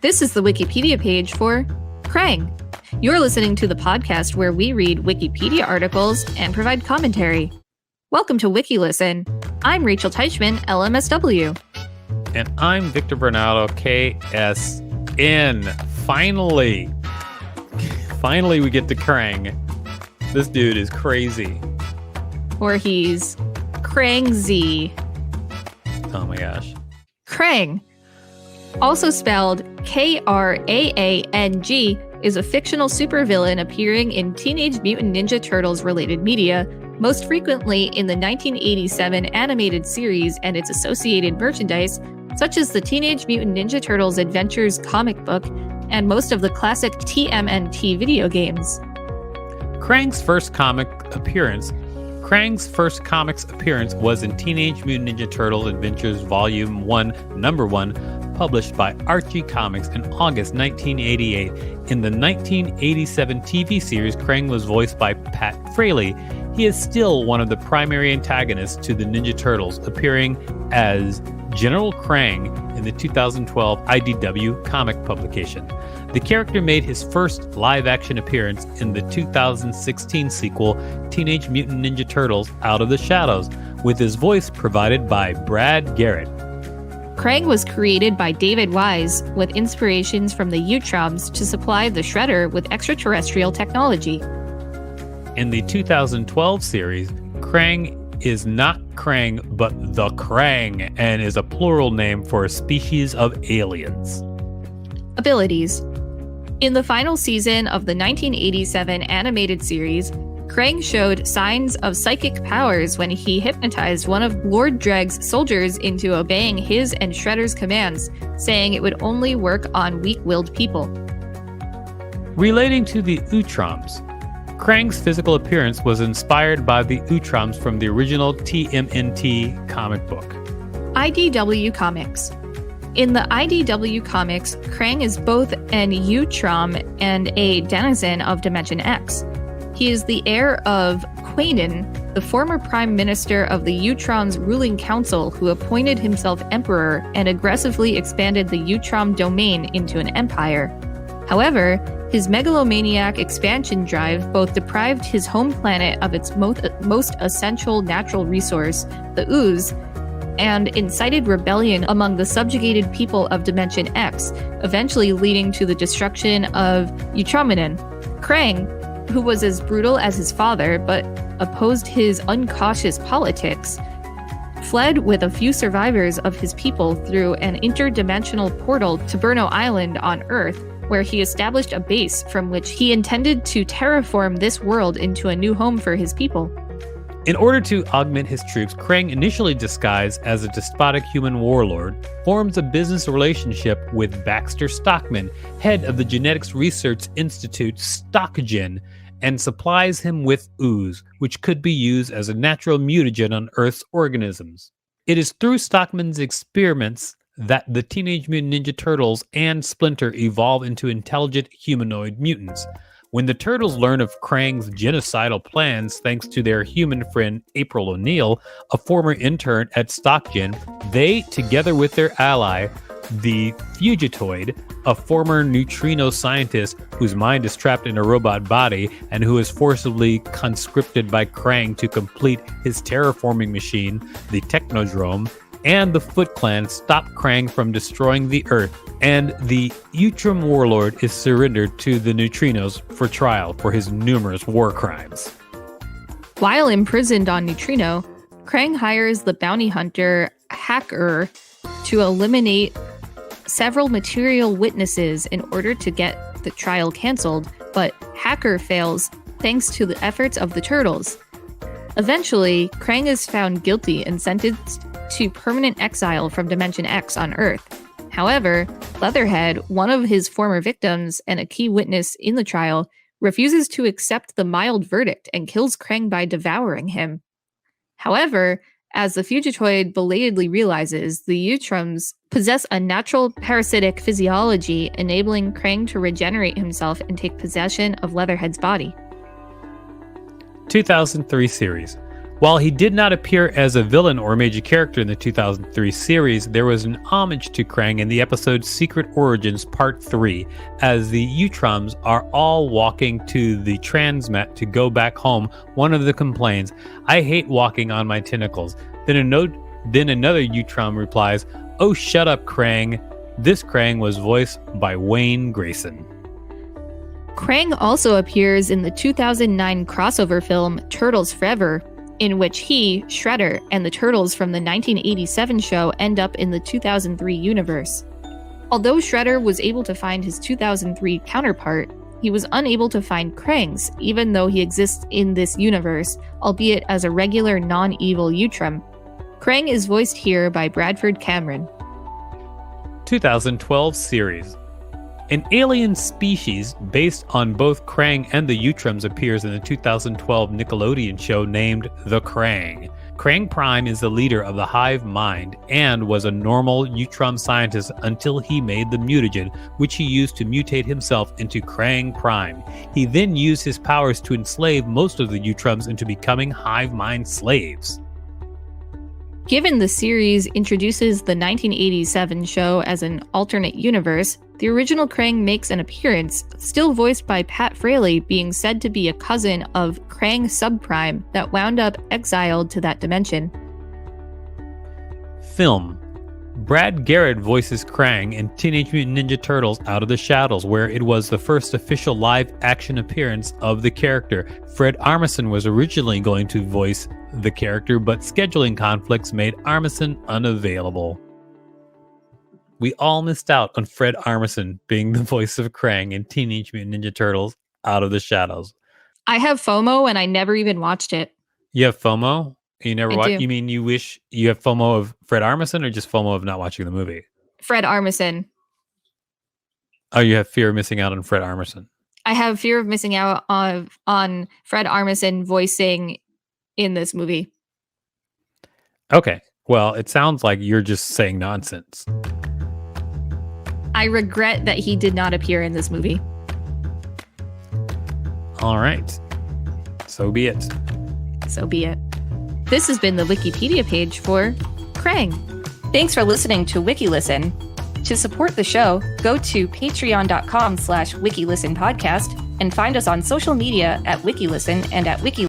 This is the Wikipedia page for Krang. You're listening to the podcast where we read Wikipedia articles and provide commentary. Welcome to WikiListen. I'm Rachel Teichman, LMSW. And I'm Victor Varnado, KSN. Finally we get to Krang. This dude is crazy. Or he's Krang-Z. Oh my gosh. Krang, also spelled Kraang, is a fictional supervillain appearing in Teenage Mutant Ninja Turtles related media, most frequently in the 1987 animated series and its associated merchandise, such as the Teenage Mutant Ninja Turtles Adventures comic book and most of the classic TMNT video games. Krang's first comics appearance was in Teenage Mutant Ninja Turtles Adventures Volume 1, Number 1, published by Archie Comics in August 1988. In the 1987 TV series, Krang was voiced by Pat Fraley. He is still one of the primary antagonists to the Ninja Turtles, appearing as General Krang in the 2012 IDW comic publication. The character made his first live-action appearance in the 2016 sequel, Teenage Mutant Ninja Turtles Out of the Shadows, with his voice provided by Brad Garrett. Krang was created by David Wise, with inspirations from the Utroms to supply the Shredder with extraterrestrial technology. In the 2012 series, Krang is not Krang, but the Krang, and is a plural name for a species of aliens. Abilities. In the final season of the 1987 animated series, Krang showed signs of psychic powers when he hypnotized one of Lord Dregg's soldiers into obeying his and Shredder's commands, saying it would only work on weak-willed people. Relating to the Utroms, Krang's physical appearance was inspired by the Utroms from the original TMNT comic book. IDW Comics. In the IDW comics, Krang is both an Utrom and a denizen of Dimension X. He is the heir of Quaden, the former prime minister of the Utrom's ruling council who appointed himself emperor and aggressively expanded the Utrom domain into an empire. However, his megalomaniac expansion drive both deprived his home planet of its most essential natural resource, the ooze, and incited rebellion among the subjugated people of Dimension X, eventually leading to the destruction of Utrominon. Krang, who was as brutal as his father but opposed his uncautious politics, fled with a few survivors of his people through an interdimensional portal to Burno Island on Earth, where he established a base from which he intended to terraform this world into a new home for his people. In order to augment his troops, Krang, initially disguised as a despotic human warlord, forms a business relationship with Baxter Stockman, head of the Genetics Research Institute StockGen, and supplies him with ooze, which could be used as a natural mutagen on Earth's organisms. It is through Stockman's experiments that the Teenage Mutant Ninja Turtles and Splinter evolve into intelligent humanoid mutants. When the Turtles learn of Krang's genocidal plans thanks to their human friend April O'Neil, a former intern at StockGen, they, together with their ally, the Fugitoid, a former neutrino scientist whose mind is trapped in a robot body and who is forcibly conscripted by Krang to complete his terraforming machine, the Technodrome, and the Foot Clan stop Krang from destroying the Earth, and the Utrom warlord is surrendered to the Neutrinos for trial for his numerous war crimes. While imprisoned on Neutrino, Krang hires the bounty hunter Hacker to eliminate several material witnesses in order to get the trial canceled, but Hacker fails thanks to the efforts of the Turtles. Eventually, Krang is found guilty and sentenced to permanent exile from Dimension X on Earth. However, Leatherhead, one of his former victims and a key witness in the trial, refuses to accept the mild verdict and kills Krang by devouring him. However, as the Fugitoid belatedly realizes, the Utroms possess a natural parasitic physiology, enabling Krang to regenerate himself and take possession of Leatherhead's body. 2003 series. While he did not appear as a villain or a major character in the 2003 series, there was an homage to Krang in the episode Secret Origins Part 3, as the Utroms are all walking to the Transmet to go back home. One of them complains, "I hate walking on my tentacles." Then another Utrom replies, "Oh, shut up, Krang." This Krang was voiced by Wayne Grayson. Krang also appears in the 2009 crossover film Turtles Forever, in which he, Shredder, and the Turtles from the 1987 show end up in the 2003 universe. Although Shredder was able to find his 2003 counterpart, he was unable to find Krang's, even though he exists in this universe, albeit as a regular non-evil Utrom. Krang is voiced here by Bradford Cameron. 2012 series. An alien species based on both Krang and the Utroms appears in the 2012 Nickelodeon show named The Krang. Krang Prime is the leader of the hive mind and was a normal Utrom scientist until he made the mutagen, which he used to mutate himself into Krang Prime. He then used his powers to enslave most of the Utroms into becoming hive mind slaves. Given the series introduces the 1987 show as an alternate universe, the original Krang makes an appearance, still voiced by Pat Fraley, being said to be a cousin of Krang Subprime that wound up exiled to that dimension. Film. Brad Garrett voices Krang in Teenage Mutant Ninja Turtles Out of the Shadows, where it was the first official live-action appearance of the character. Fred Armisen was originally going to voice the character, but scheduling conflicts made Armisen unavailable. We all missed out on Fred Armisen being the voice of Krang in Teenage Mutant Ninja Turtles Out of the Shadows. I have FOMO and I never even watched it. You have FOMO? You never watched? do. You mean you wish you have FOMO of Fred Armisen or just FOMO of not watching the movie? Fred Armisen. Oh, you have fear of missing out on Fred Armisen. I have fear of missing out on Fred Armisen voicing in this movie. Okay. Well, it sounds like you're just saying nonsense. I regret that he did not appear in this movie. All right. So be it. So be it. This has been the Wikipedia page for Krang. Thanks for listening to WikiListen. To support the show, go to patreon.com/WikiListenPodcast and find us on social media at WikiListen and at Wiki